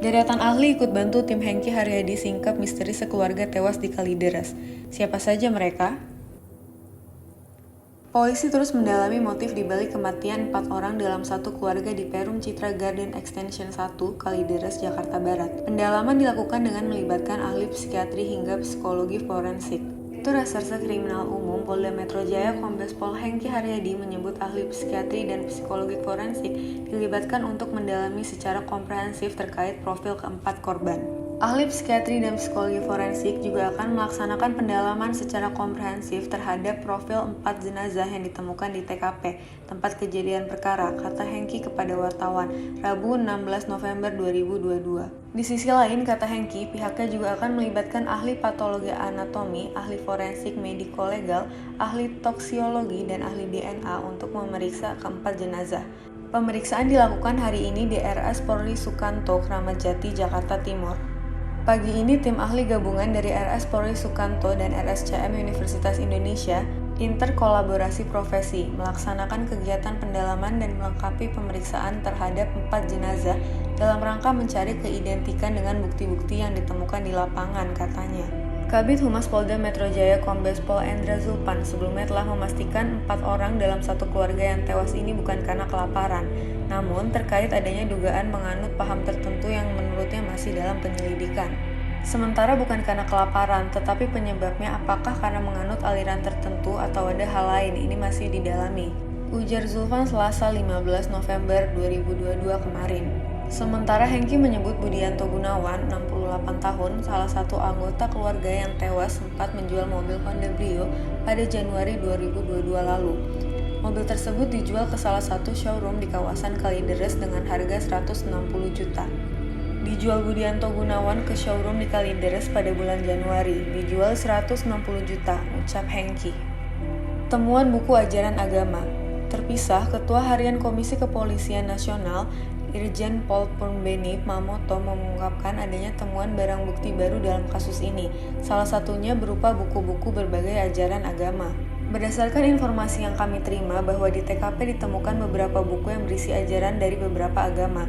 Deretan ahli ikut bantu tim Hengki Haryadi singkap misteri sekeluarga tewas di Kalideres. Siapa saja mereka? Polisi terus mendalami motif dibalik kematian 4 orang dalam satu keluarga di Perum Citra Garden Extension 1, Kalideres, Jakarta Barat. Pendalaman dilakukan dengan melibatkan ahli psikiatri hingga psikologi forensik. Direktur Reserse Kriminal Umum Polda Metro Jaya Kombes Pol Hengki Haryadi menyebut ahli psikiatri dan psikologi forensik dilibatkan untuk mendalami secara komprehensif terkait profil keempat korban. Ahli psikiatri dan psikologi forensik juga akan melaksanakan pendalaman secara komprehensif terhadap profil 4 jenazah yang ditemukan di TKP, tempat kejadian perkara, kata Hengki kepada wartawan, Rabu 16 November 2022. Di sisi lain, kata Hengki, pihaknya juga akan melibatkan ahli patologi anatomi, ahli forensik mediko-legal, ahli toksiologi, dan ahli DNA untuk memeriksa keempat jenazah. Pemeriksaan dilakukan hari ini di RS Polri Sukanto, Kramat Jati, Jakarta Timur. Pagi ini tim ahli gabungan dari RS Polri Sukanto dan RSCM Universitas Indonesia interkolaborasi profesi melaksanakan kegiatan pendalaman dan melengkapi pemeriksaan terhadap 4 jenazah dalam rangka mencari keidentikan dengan bukti-bukti yang ditemukan di lapangan, katanya. Kabid Humas Polda Metro Jaya Kombes Pol Endra Zulpan sebelumnya telah memastikan 4 orang dalam satu keluarga yang tewas ini bukan karena kelaparan, namun terkait adanya dugaan menganut paham tertentu yang menurutnya masih dalam penyelidikan. Sementara bukan karena kelaparan, tetapi penyebabnya apakah karena menganut aliran tertentu atau ada hal lain, ini masih didalami, ujar Zulfan Selasa 15 November 2022 kemarin. Sementara Hengki menyebut Budianto Gunawan, 68 tahun, salah satu anggota keluarga yang tewas sempat menjual mobil Honda Brio pada Januari 2022 lalu. Mobil tersebut dijual ke salah satu showroom di kawasan Kalideres dengan harga 160 juta. Dijual Budianto Gunawan ke showroom di Kalideres pada bulan Januari, dijual 160 juta, ucap Hengki. Temuan buku ajaran agama. Terpisah, Ketua Harian Komisi Kepolisian Nasional, Irjen Pol Purbenny Mamoto mengungkapkan adanya temuan barang bukti baru dalam kasus ini, salah satunya berupa buku-buku berbagai ajaran agama. Berdasarkan informasi yang kami terima bahwa di TKP ditemukan beberapa buku yang berisi ajaran dari beberapa agama.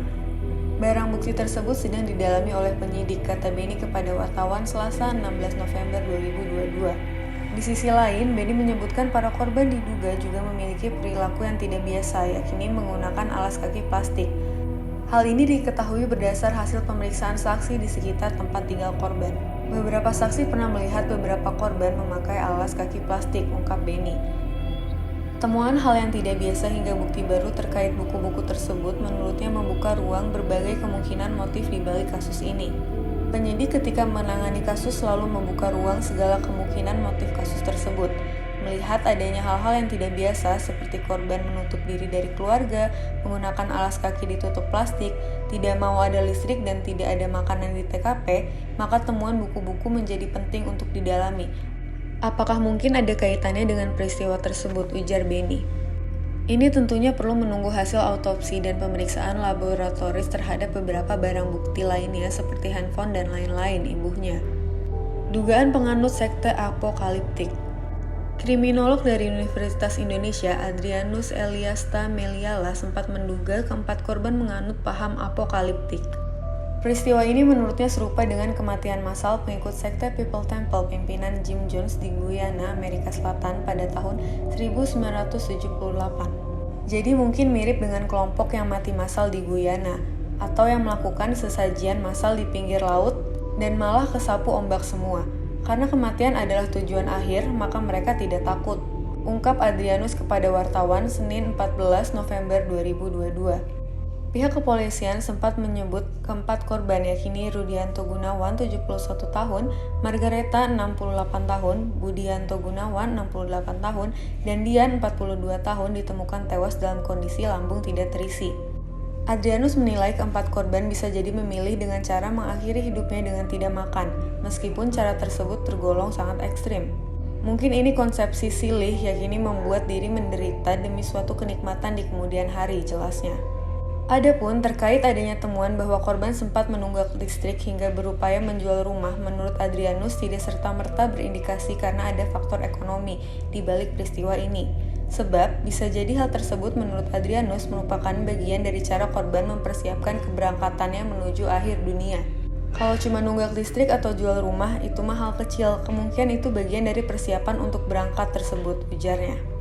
Barang bukti tersebut sedang didalami oleh penyidik, kata Benny kepada wartawan Selasa 16 November 2022. Di sisi lain, Benny menyebutkan para korban diduga juga memiliki perilaku yang tidak biasa, yakni menggunakan alas kaki plastik. Hal ini diketahui berdasar hasil pemeriksaan saksi di sekitar tempat tinggal korban. Beberapa saksi pernah melihat beberapa korban memakai alas kaki plastik, ungkap Benny. Temuan hal yang tidak biasa hingga bukti baru terkait buku-buku tersebut menurutnya membuka ruang berbagai kemungkinan motif di balik kasus ini. Penyidik ketika menangani kasus selalu membuka ruang segala kemungkinan motif kasus tersebut. Melihat adanya hal-hal yang tidak biasa seperti korban menutup diri dari keluarga, menggunakan alas kaki ditutup plastik, tidak mau ada listrik dan tidak ada makanan di TKP, maka temuan buku-buku menjadi penting untuk didalami. Apakah mungkin ada kaitannya dengan peristiwa tersebut, ujar Benny. Ini tentunya perlu menunggu hasil autopsi dan pemeriksaan laboratoris terhadap beberapa barang bukti lainnya seperti handphone dan lain-lain, imbuhnya. Dugaan penganut sekte apokaliptik. Kriminolog dari Universitas Indonesia, Adrianus Eliasta Meliala, sempat menduga keempat korban menganut paham apokaliptik. Peristiwa ini menurutnya serupa dengan kematian massal pengikut sekte People Temple pimpinan Jim Jones di Guyana, Amerika Selatan pada tahun 1978. Jadi mungkin mirip dengan kelompok yang mati massal di Guyana, atau yang melakukan sesajian massal di pinggir laut dan malah kesapu ombak semua. Karena kematian adalah tujuan akhir, maka mereka tidak takut, ungkap Adrianus kepada wartawan Senin 14 November 2022. Pihak kepolisian sempat menyebut keempat korban yakni Rudianto Gunawan 71 tahun, Margareta 68 tahun, Budianto Gunawan 68 tahun, dan Dian 42 tahun ditemukan tewas dalam kondisi lambung tidak terisi. Adrianus menilai keempat korban bisa jadi memilih dengan cara mengakhiri hidupnya dengan tidak makan, meskipun cara tersebut tergolong sangat ekstrim. Mungkin ini konsepsi silih yakni membuat diri menderita demi suatu kenikmatan di kemudian hari, jelasnya. Adapun terkait adanya temuan bahwa korban sempat menunggak listrik hingga berupaya menjual rumah, menurut Adrianus tidak serta-merta berindikasi karena ada faktor ekonomi di balik peristiwa ini. Sebab, bisa jadi hal tersebut menurut Adrianus merupakan bagian dari cara korban mempersiapkan keberangkatannya menuju akhir dunia. Kalau cuma nunggak listrik atau jual rumah, itu mah hal kecil. Kemungkinan itu bagian dari persiapan untuk berangkat tersebut, ujarnya.